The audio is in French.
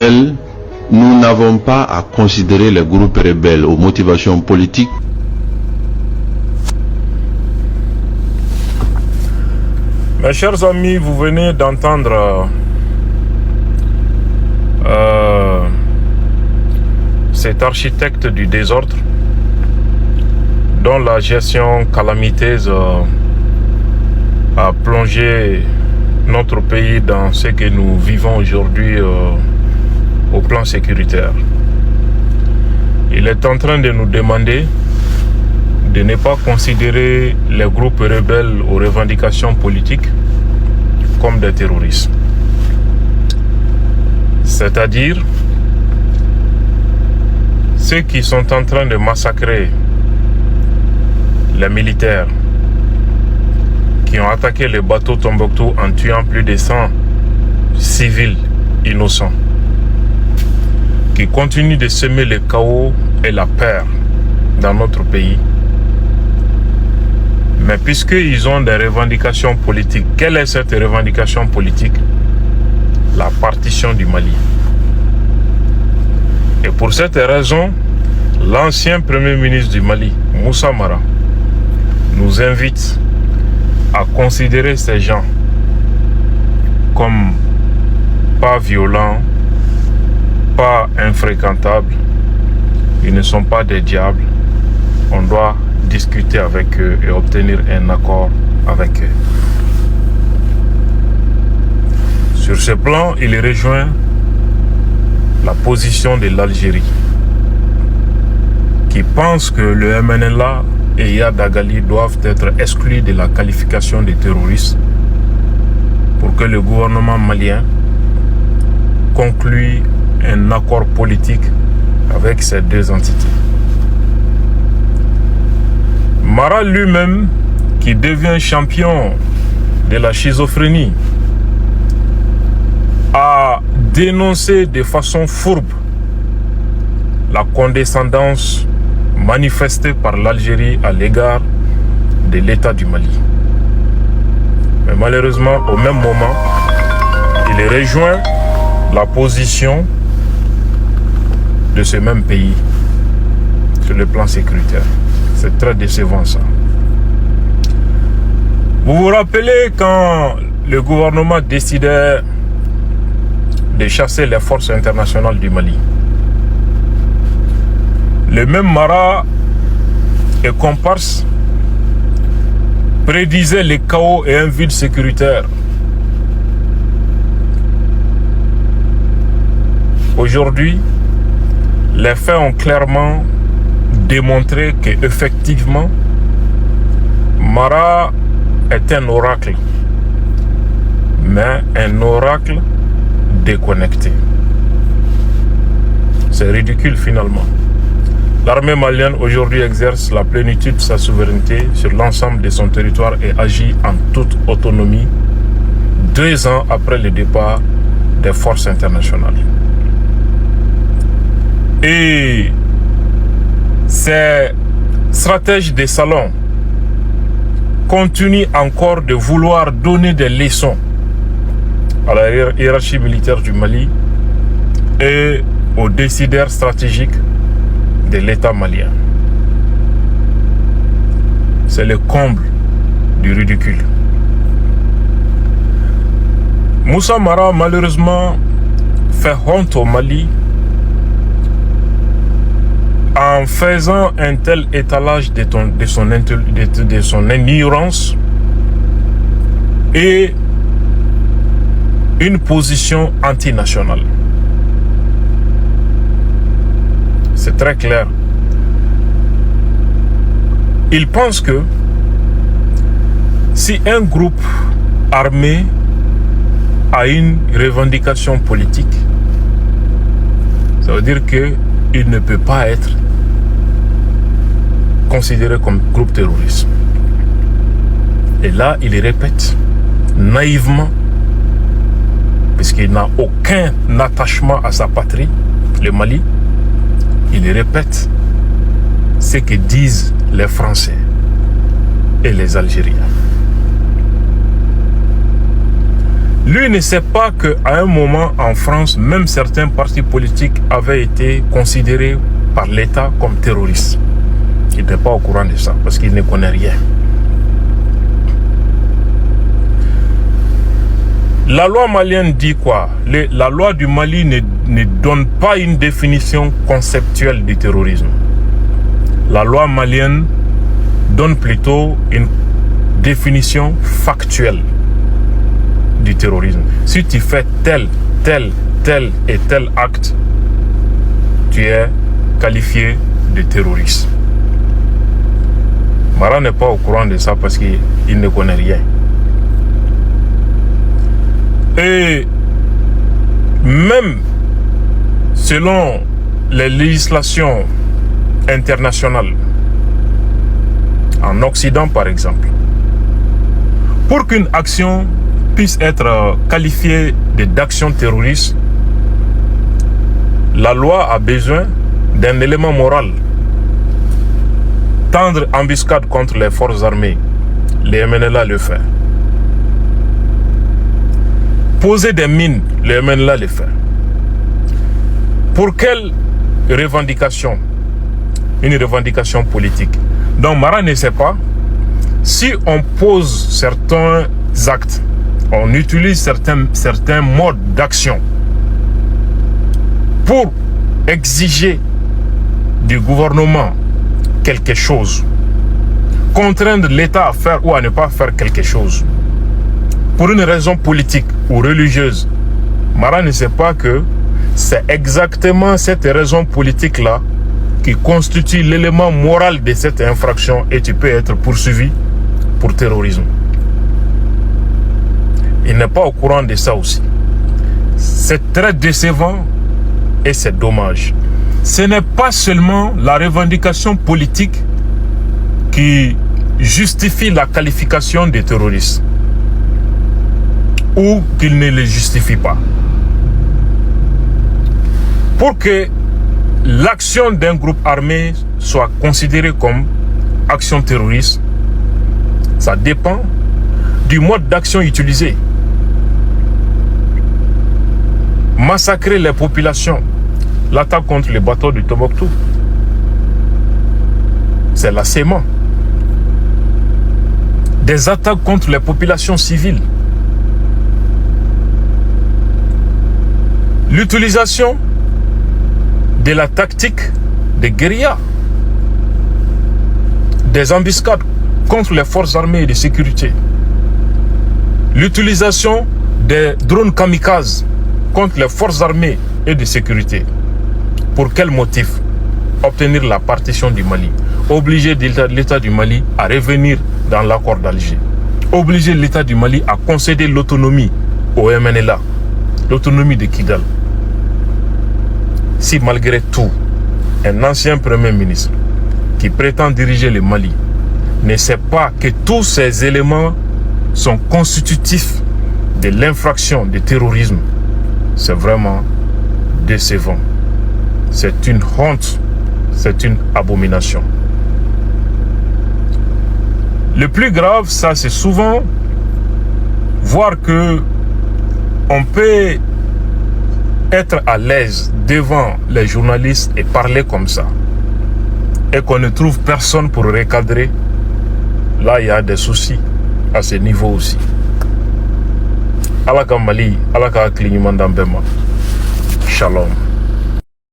Nous n'avons pas à considérer les groupes rebelles aux motivations politiques. Mes chers amis, vous venez d'entendre cet architecte du désordre dont la gestion calamiteuse a plongé notre pays dans ce que nous vivons aujourd'hui au plan sécuritaire. Il est en train de nous demander de ne pas considérer les groupes rebelles aux revendications politiques comme des terroristes. C'est-à-dire ceux qui sont en train de massacrer les militaires, qui ont attaqué le bateau Tombouctou en tuant plus de 100 civils innocents, qui continuent de semer le chaos et la peur dans notre pays. Mais puisqu'ils ont des revendications politiques, quelle est cette revendication politique? La partition du Mali. Et pour cette raison, l'ancien Premier ministre du Mali, Moussa Mara, nous invite à considérer ces gens comme pas violents, pas infréquentables. Ils ne sont pas des diables. On doit discuter avec eux et obtenir un accord avec eux. Sur ce plan, il rejoint la position de l'Algérie, qui pense que le MNLA et Yad Agali doivent être exclus de la qualification de terroristes pour que le gouvernement malien conclue un accord politique avec ces deux entités. Mara lui-même, qui devient champion de la schizophrénie, a dénoncé de façon fourbe la condescendance manifestée par l'Algérie à l'égard de l'État du Mali. Mais malheureusement, au même moment, il rejoint la position de ce même pays sur le plan sécuritaire. C'est très décevant ça. Vous vous rappelez quand le gouvernement décidait de chasser les forces internationales du Mali? Le même Mara et comparse prédisaient le chaos et un vide sécuritaire. Aujourd'hui, les faits ont clairement démontré qu'effectivement, Mara est un oracle, mais un oracle déconnecté. C'est ridicule finalement. L'armée malienne aujourd'hui exerce la plénitude de sa souveraineté sur l'ensemble de son territoire et agit en toute autonomie 2 ans après le départ des forces internationales. Et ces stratèges de salon continuent encore de vouloir donner des leçons à la hiérarchie militaire du Mali et aux décideurs stratégiques de l'État malien. C'est le comble du ridicule. Moussa Mara, malheureusement, fait honte au Mali en faisant un tel étalage de son ignorance et une position antinationale. C'est très clair. Il pense que si un groupe armé a une revendication politique, ça veut dire qu'il ne peut pas être considéré comme groupe terroriste. Et là, il répète naïvement, puisqu'il n'a aucun attachement à sa patrie, le Mali, il répète ce que disent les Français et les Algériens. Lui ne sait pas qu'à un moment en France, même certains partis politiques avaient été considérés par l'État comme terroristes. Il n'est pas au courant de ça parce qu'il ne connaît rien. La loi malienne dit quoi? La loi du Mali ne donne pas une définition conceptuelle du terrorisme. La loi malienne donne plutôt une définition factuelle du terrorisme. Si tu fais tel et tel acte, tu es qualifié de terroriste. Mara n'est pas au courant de ça parce qu'il ne connaît rien. Et même selon les législations internationales, en Occident par exemple, pour qu'une action puisse être qualifiée d'action terroriste, la loi a besoin d'un élément moral. Tendre embuscade contre les forces armées, les MNLA le fait. Poser des mines, les MNLA le fait. Pour quelle revendication? Une revendication politique. Donc Mara ne sait pas si on pose certains actes, on utilise certains modes d'action pour exiger du gouvernement quelque chose, contraindre l'État à faire ou à ne pas faire quelque chose, pour une raison politique ou religieuse. Mara ne sait pas que c'est exactement cette raison politique-là qui constitue l'élément moral de cette infraction et tu peux être poursuivi pour terrorisme. Il n'est pas au courant de ça aussi. C'est très décevant et c'est dommage. Ce n'est pas seulement la revendication politique qui justifie la qualification des terroristes ou qu'il ne les justifie pas. Pour que l'action d'un groupe armé soit considérée comme action terroriste, ça dépend du mode d'action utilisé. Massacrer les populations, l'attaque contre les bateaux de Tombouctou, c'est l'assaillement. Des attaques contre les populations civiles. L'utilisation de la tactique de guérilla, des embuscades contre les forces armées et de sécurité, l'utilisation des drones kamikazes contre les forces armées et de sécurité. Pour quel motif? Obtenir la partition du Mali, obliger l'État du Mali à revenir dans l'accord d'Alger, obliger l'État du Mali à concéder l'autonomie au MNLA, l'autonomie de Kidal. Si malgré tout, un ancien Premier ministre qui prétend diriger le Mali ne sait pas que tous ces éléments sont constitutifs de l'infraction de terrorisme, c'est vraiment décevant. C'est une honte, c'est une abomination. Le plus grave, ça c'est souvent voir que on peut être à l'aise devant les journalistes et parler comme ça et qu'on ne trouve personne pour recadrer. Là, il y a des soucis à ce niveau aussi. Alaka Mali, Alaka Klignimandambema. Shalom.